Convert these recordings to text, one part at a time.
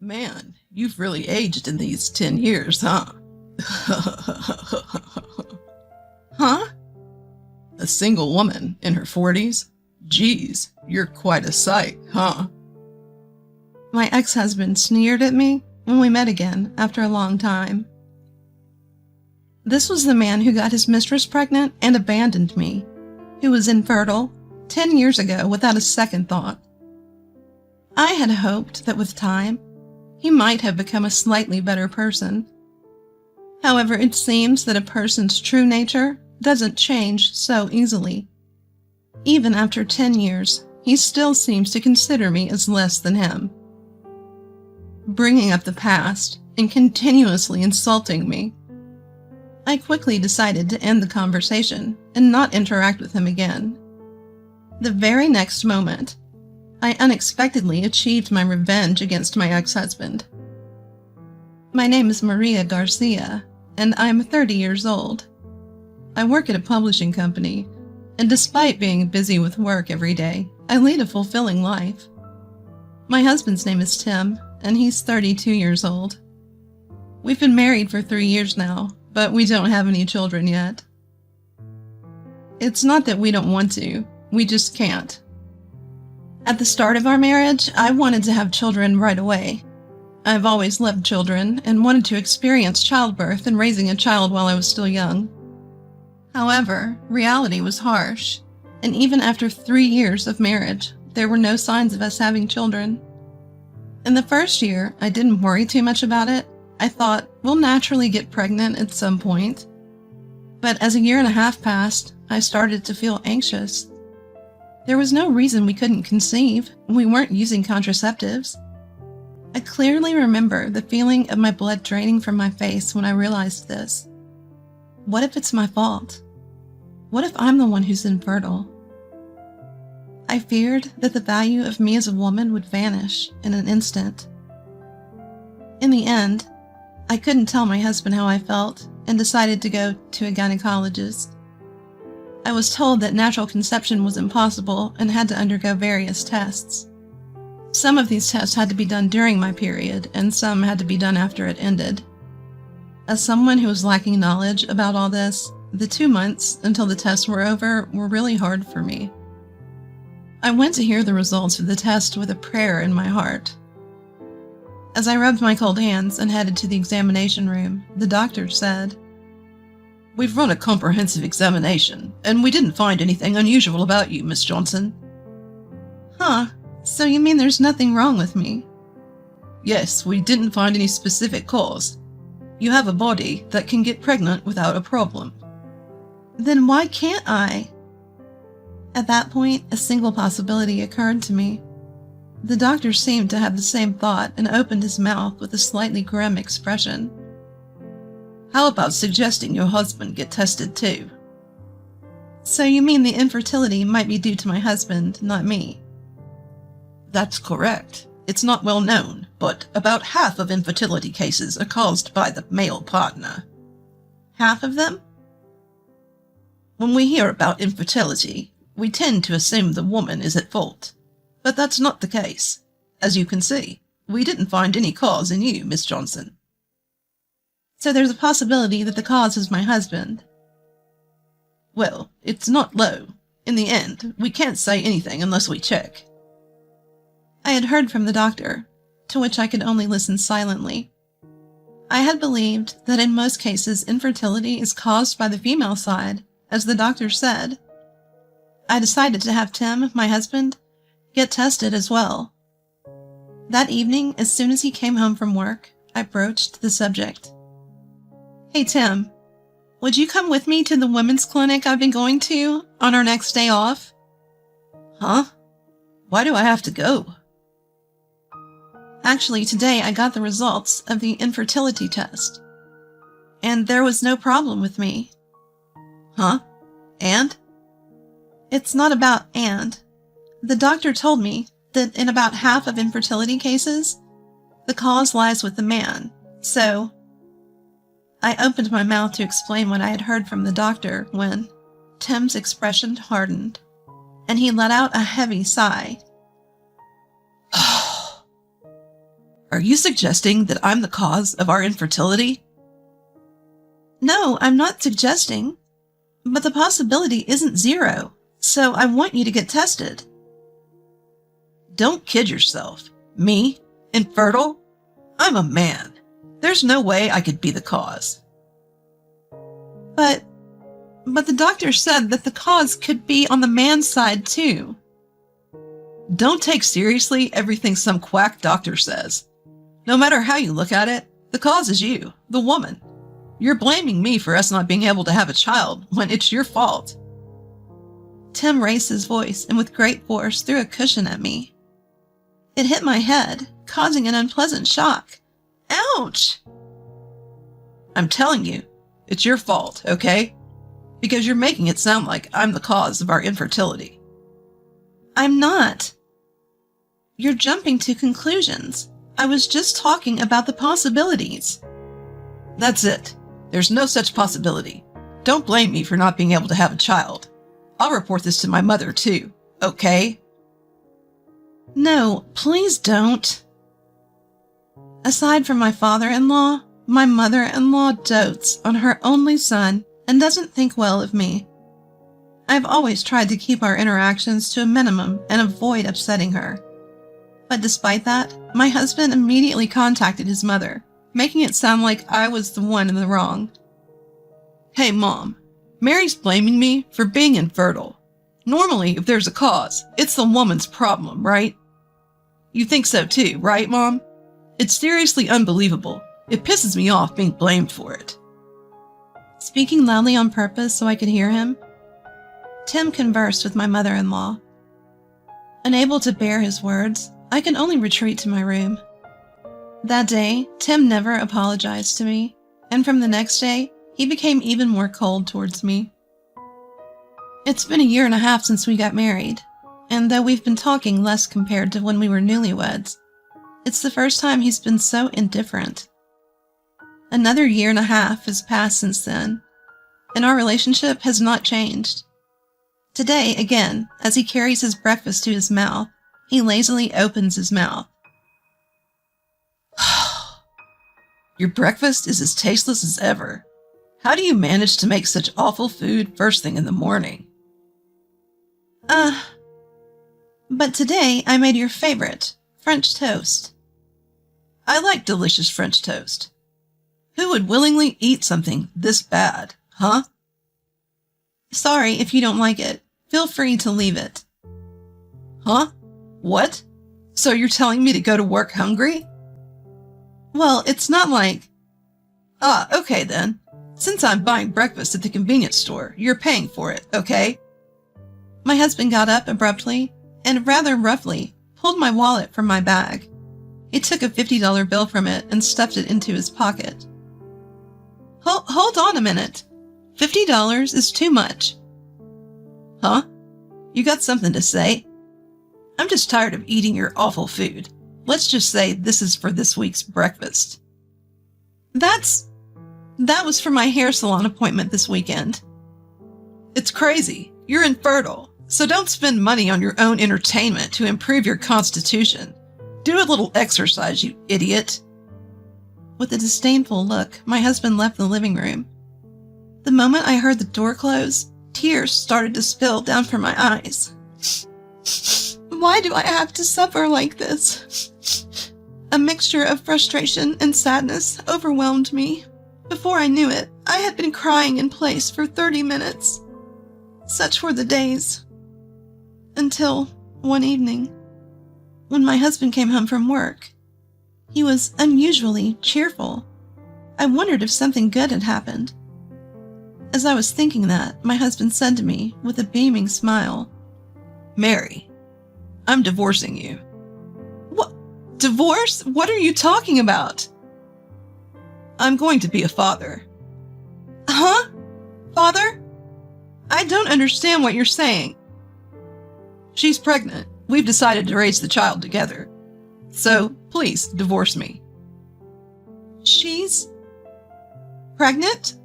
Man, you've really aged in these 10 years, huh? Huh? A single woman in her 40s? Geez, you're quite a sight, huh? My ex-husband sneered at me when we met again after a long time. This was the man who got his mistress pregnant and abandoned me, who was infertile 10 years ago without a second thought. I had hoped that with time, he might have become a slightly better person. However, it seems that a person's true nature doesn't change so easily. Even after 10 years, he still seems to consider me as less than him. Bringing up the past and continuously insulting me. I quickly decided to end the conversation and not interact with him again. The very next moment, I unexpectedly achieved my revenge against my ex-husband. My name is Maria Garcia, and I am 30 years old. I work at a publishing company, and despite being busy with work every day, I lead a fulfilling life. My husband's name is Tim, and he's 32 years old. We've been married for 3 years now, but we don't have any children yet. It's not that we don't want to, we just can't. At the start of our marriage, I wanted to have children right away. I've always loved children and wanted to experience childbirth and raising a child while I was still young. However, reality was harsh, and even after 3 years of marriage, there were no signs of us having children. In the first year, I didn't worry too much about it. I thought, we'll naturally get pregnant at some point. But as a year and a half passed, I started to feel anxious. There was no reason we couldn't conceive. We weren't using contraceptives. I clearly remember the feeling of my blood draining from my face when I realized this. What if it's my fault? What if I'm the one who's infertile? I feared that the value of me as a woman would vanish in an instant. In the end, I couldn't tell my husband how I felt and decided to go to a gynecologist. I was told that natural conception was impossible and had to undergo various tests. Some of these tests had to be done during my period, and some had to be done after it ended. As someone who was lacking knowledge about all this, the 2 months until the tests were over were really hard for me. I went to hear the results of the test with a prayer in my heart. As I rubbed my cold hands and headed to the examination room, the doctor said, "We've run a comprehensive examination, and we didn't find anything unusual about you, Miss Johnson." Huh, so you mean there's nothing wrong with me? Yes, we didn't find any specific cause. You have a body that can get pregnant without a problem. Then why can't I? At that point, a single possibility occurred to me. The doctor seemed to have the same thought and opened his mouth with a slightly grim expression. How about suggesting your husband get tested too? So you mean the infertility might be due to my husband, not me? That's correct. It's not well known, but about half of infertility cases are caused by the male partner. Half of them? When we hear about infertility, we tend to assume the woman is at fault. But that's not the case. As you can see, we didn't find any cause in you, Miss Johnson. So there's a possibility that the cause is my husband. Well, it's not low. In the end, we can't say anything unless we check. I had heard from the doctor, to which I could only listen silently. I had believed that in most cases infertility is caused by the female side, as the doctor said. I decided to have Tim, my husband, get tested as well. That evening, as soon as he came home from work, I broached the subject. Hey Tim, would you come with me to the women's clinic I've been going to on our next day off? Huh? Why do I have to go? Actually, today I got the results of the infertility test. And there was no problem with me. Huh? And? It's not about and. The doctor told me that in about half of infertility cases, the cause lies with the man, so I opened my mouth to explain what I had heard from the doctor when Tim's expression hardened, and he let out a heavy sigh. Are you suggesting that I'm the cause of our infertility? No, I'm not suggesting. But the possibility isn't zero, so I want you to get tested. Don't kid yourself. Me? Infertile? I'm a man. There's no way I could be the cause. But the doctor said that the cause could be on the man's side too. Don't take seriously everything some quack doctor says. No matter how you look at it, the cause is you, the woman. You're blaming me for us not being able to have a child when it's your fault. Tim raised his voice and with great force threw a cushion at me. It hit my head, causing an unpleasant shock. Ouch! I'm telling you, it's your fault, okay? Because you're making it sound like I'm the cause of our infertility. I'm not. You're jumping to conclusions. I was just talking about the possibilities. That's it. There's no such possibility. Don't blame me for not being able to have a child. I'll report this to my mother too, okay? No, please don't. Aside from my father-in-law, my mother-in-law dotes on her only son and doesn't think well of me. I've always tried to keep our interactions to a minimum and avoid upsetting her. But despite that, my husband immediately contacted his mother, making it sound like I was the one in the wrong. Hey, Mom, Mary's blaming me for being infertile. Normally, if there's a cause, it's the woman's problem, right? You think so too, right, Mom? It's seriously unbelievable. It pisses me off being blamed for it. Speaking loudly on purpose so I could hear him, Tim conversed with my mother-in-law. Unable to bear his words, I could only retreat to my room. That day, Tim never apologized to me, and from the next day, he became even more cold towards me. It's been 1.5 years since we got married, and though we've been talking less compared to when we were newlyweds, it's the first time he's been so indifferent. Another 1.5 years has passed since then, and our relationship has not changed. Today, again, as he carries his breakfast to his mouth, he lazily opens his mouth. Your breakfast is as tasteless as ever. How do you manage to make such awful food first thing in the morning? But today I made your favorite, French toast. I like delicious French toast. Who would willingly eat something this bad, huh? Sorry if you don't like it. Feel free to leave it. Huh? What? So you're telling me to go to work hungry? Well, it's not like... Okay then. Since I'm buying breakfast at the convenience store, you're paying for it, okay? My husband got up abruptly and rather roughly pulled my wallet from my bag. He took a $50 bill from it and stuffed it into his pocket. Hold on a minute. $50 is too much. Huh? You got something to say? I'm just tired of eating your awful food. Let's just say this is for this week's breakfast. That was for my hair salon appointment this weekend. It's crazy. You're infertile, so don't spend money on your own entertainment to improve your constitution. Do a little exercise, you idiot. With a disdainful look, my husband left the living room. The moment I heard the door close, tears started to spill down from my eyes. Why do I have to suffer like this? A mixture of frustration and sadness overwhelmed me. Before I knew it, I had been crying in place for 30 minutes. Such were the days. Until one evening, when my husband came home from work. He was unusually cheerful. I wondered if something good had happened. As I was thinking that, my husband said to me with a beaming smile, Mary, I'm divorcing you. What? Divorce? What are you talking about? I'm going to be a father. Huh? Father? I don't understand what you're saying. She's pregnant. We've decided to raise the child together. So, please, divorce me. She's pregnant?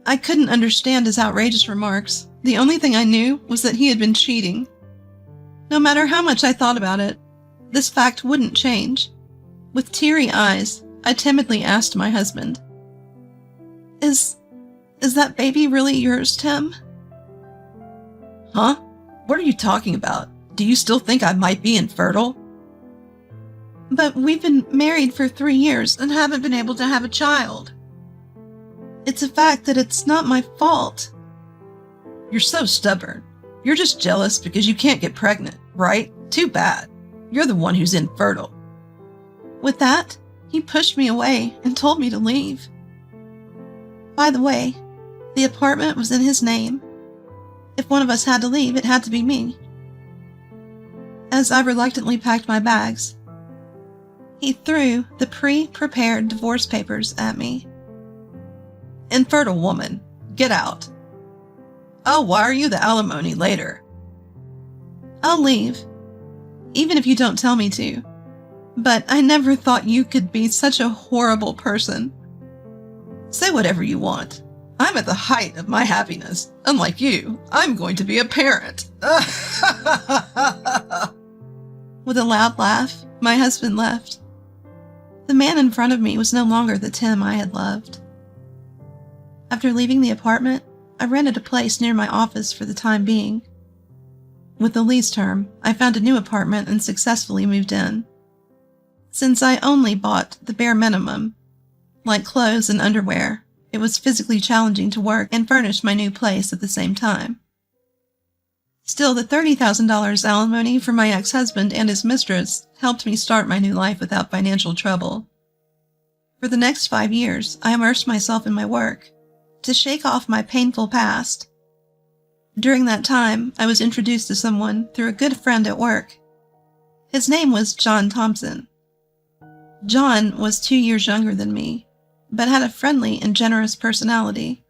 I couldn't understand his outrageous remarks. The only thing I knew was that he had been cheating. No matter how much I thought about it, this fact wouldn't change. With teary eyes, I timidly asked my husband, Is that baby really yours, Tim? Huh? What are you talking about? Do you still think I might be infertile? But we've been married for 3 years and haven't been able to have a child. It's a fact that it's not my fault. You're so stubborn. You're just jealous because you can't get pregnant, right? Too bad. You're the one who's infertile. With that, he pushed me away and told me to leave. By the way, the apartment was in his name. If one of us had to leave, it had to be me. As I reluctantly packed my bags, he threw the pre-prepared divorce papers at me. Infertile woman, get out. I'll wire you the alimony later. I'll leave, even if you don't tell me to. But I never thought you could be such a horrible person. Say whatever you want. I'm at the height of my happiness. Unlike you, I'm going to be a parent. With a loud laugh, my husband left. The man in front of me was no longer the Tim I had loved. After leaving the apartment, I rented a place near my office for the time being. With the lease term, I found a new apartment and successfully moved in. Since I only bought the bare minimum, like clothes and underwear, it was physically challenging to work and furnish my new place at the same time. Still, the $30,000 alimony for my ex-husband and his mistress helped me start my new life without financial trouble. For the next 5 years, I immersed myself in my work to shake off my painful past. During that time, I was introduced to someone through a good friend at work. His name was John Thompson. John was 2 years younger than me, but had a friendly and generous personality.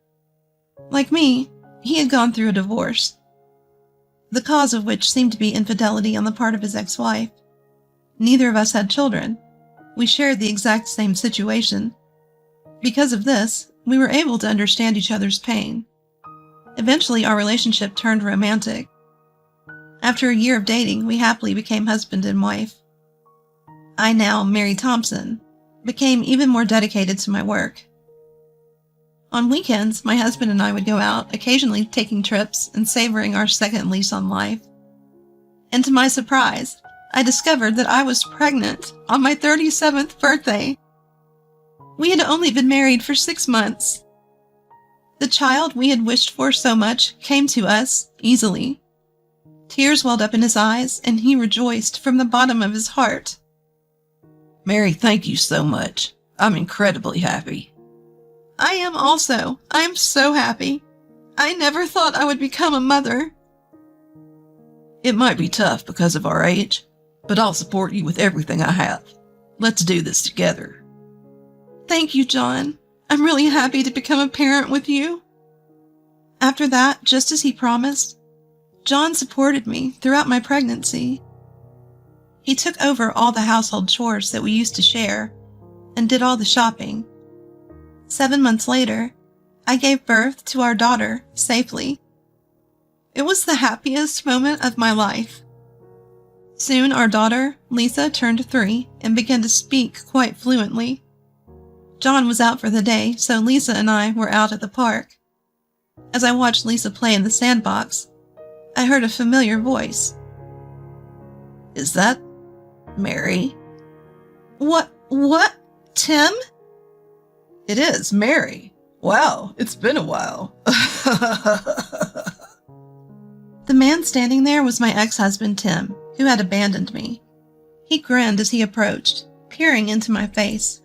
Like me, he had gone through a divorce, the cause of which seemed to be infidelity on the part of his ex-wife. Neither of us had children. We shared the exact same situation. Because of this, we were able to understand each other's pain. Eventually, our relationship turned romantic. After a year of dating, we happily became husband and wife. I now, Mary Thompson, became even more dedicated to my work. On weekends, my husband and I would go out, occasionally taking trips and savoring our second lease on life. And to my surprise, I discovered that I was pregnant on my 37th birthday. We had only been married for 6 months. The child we had wished for so much came to us easily. Tears welled up in his eyes, and he rejoiced from the bottom of his heart. Mary, thank you so much. I'm incredibly happy. I am also. I'm so happy. I never thought I would become a mother. It might be tough because of our age, but I'll support you with everything I have. Let's do this together. Thank you, John. I'm really happy to become a parent with you. After that, just as he promised, John supported me throughout my pregnancy. He took over all the household chores that we used to share and did all the shopping. 7 months later, I gave birth to our daughter safely. It was the happiest moment of my life. Soon our daughter, Lisa, turned 3 and began to speak quite fluently. John was out for the day, so Lisa and I were out at the park. As I watched Lisa play in the sandbox, I heard a familiar voice. Is that Mary? What, Tim? It is Mary. Wow, it's been a while. The man standing there was my ex-husband, Tim, who had abandoned me. He grinned as he approached, peering into my face.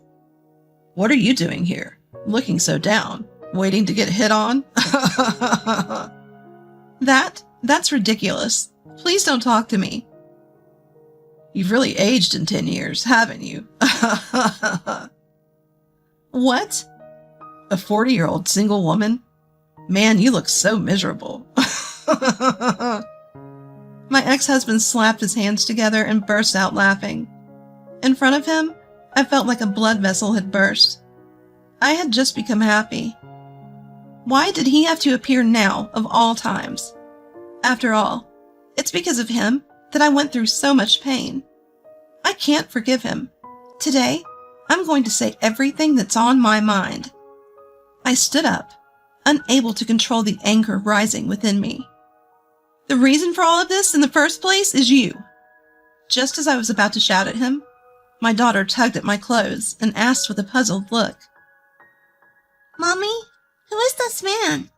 What are you doing here? Looking so down. Waiting to get hit on? That's ridiculous. Please don't talk to me. You've really aged in 10 years, haven't you? What? A 40-year-old single woman? Man, you look so miserable. My ex-husband slapped his hands together and burst out laughing. In front of him, I felt like a blood vessel had burst. I had just become happy. Why did he have to appear now, of all times? After all, it's because of him that I went through so much pain. I can't forgive him. Today, I'm going to say everything that's on my mind. I stood up, unable to control the anger rising within me. The reason for all of this in the first place is you. Just as I was about to shout at him, my daughter tugged at my clothes and asked with a puzzled look, Mommy, who is this man?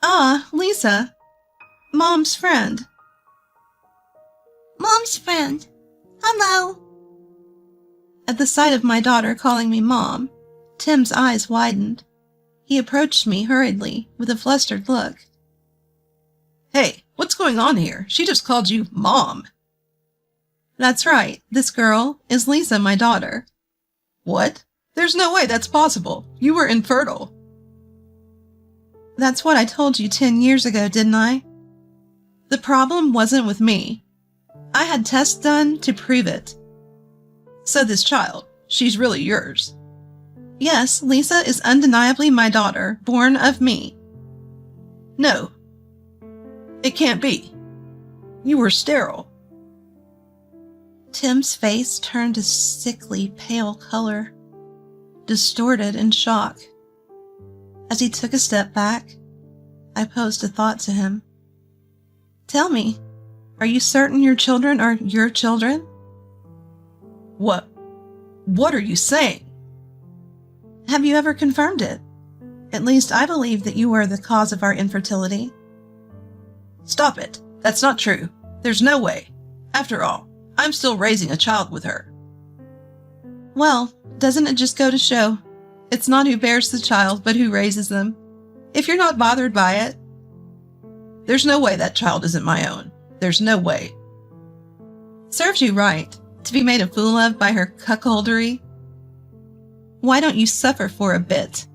Ah, Lisa. Mom's friend. Mom's friend. Hello. At the sight of my daughter calling me Mom, Tim's eyes widened. He approached me hurriedly with a flustered look. Hey, what's going on here? She just called you Mom. That's right. This girl is Lisa, my daughter. What? There's no way that's possible. You were infertile. That's what I told you 10 years ago, didn't I? The problem wasn't with me. I had tests done to prove it. So this child, she's really yours. Yes, Lisa is undeniably my daughter, born of me. No. It can't be. You were sterile. Tim's face turned a sickly pale color, distorted in shock. As he took a step back, I posed a thought to him. Tell me, are you certain your children are your children? What are you saying? Have you ever confirmed it? At least I believe that you were the cause of our infertility. Stop it. That's not true. There's no way. After all, I'm still raising a child with her. Well, doesn't it just go to show? It's not who bears the child, but who raises them. If you're not bothered by it. There's no way that child isn't my own. There's no way. Serves you right, to be made a fool of by her cuckoldry. Why don't you suffer for a bit?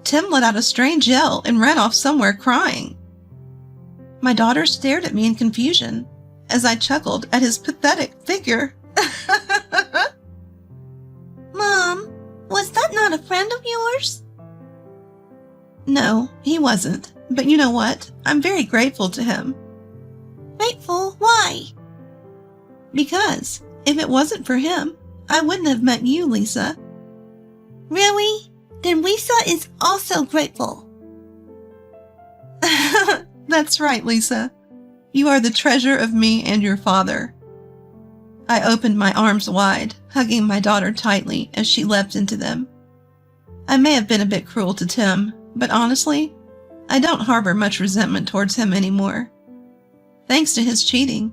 Tim let out a strange yell and ran off somewhere crying. My daughter stared at me in confusion as I chuckled at his pathetic figure. Mom, was that not a friend of yours? No, he wasn't. But you know what? I'm very grateful to him. Grateful? Why? Because if it wasn't for him, I wouldn't have met you, Lisa. Really? Then Lisa is also grateful. That's right, Lisa. You are the treasure of me and your father. I opened my arms wide, hugging my daughter tightly as she leapt into them. I may have been a bit cruel to Tim, but honestly, I don't harbor much resentment towards him anymore. Thanks to his cheating,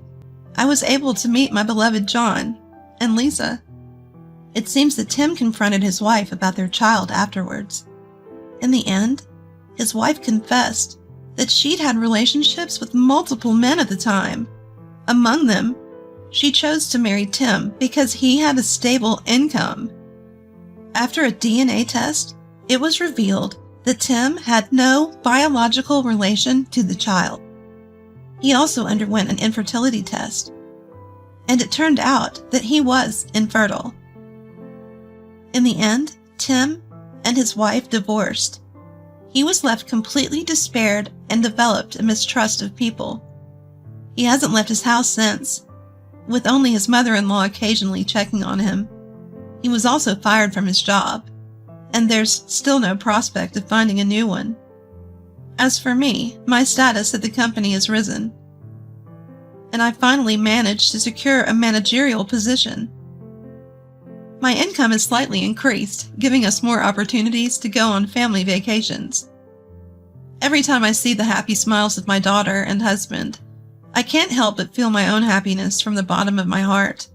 I was able to meet my beloved John and Lisa. It seems that Tim confronted his wife about their child afterwards. In the end, his wife confessed that she'd had relationships with multiple men at the time. Among them, she chose to marry Tim because he had a stable income. After a DNA test, it was revealed that Tim had no biological relation to the child. He also underwent an infertility test, and it turned out that he was infertile. In the end, Tim and his wife divorced. He was left completely despaired and developed a mistrust of people. He hasn't left his house since, with only his mother-in-law occasionally checking on him. He was also fired from his job, and there's still no prospect of finding a new one. As for me, my status at the company has risen, and I finally managed to secure a managerial position. My income has slightly increased, giving us more opportunities to go on family vacations. Every time I see the happy smiles of my daughter and husband, I can't help but feel my own happiness from the bottom of my heart.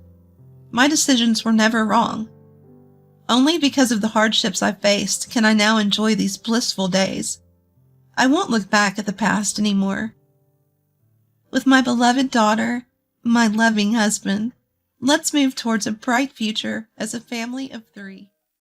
My decisions were never wrong. Only because of the hardships I faced can I now enjoy these blissful days. I won't look back at the past anymore. With my beloved daughter, my loving husband, let's move towards a bright future as a family of 3.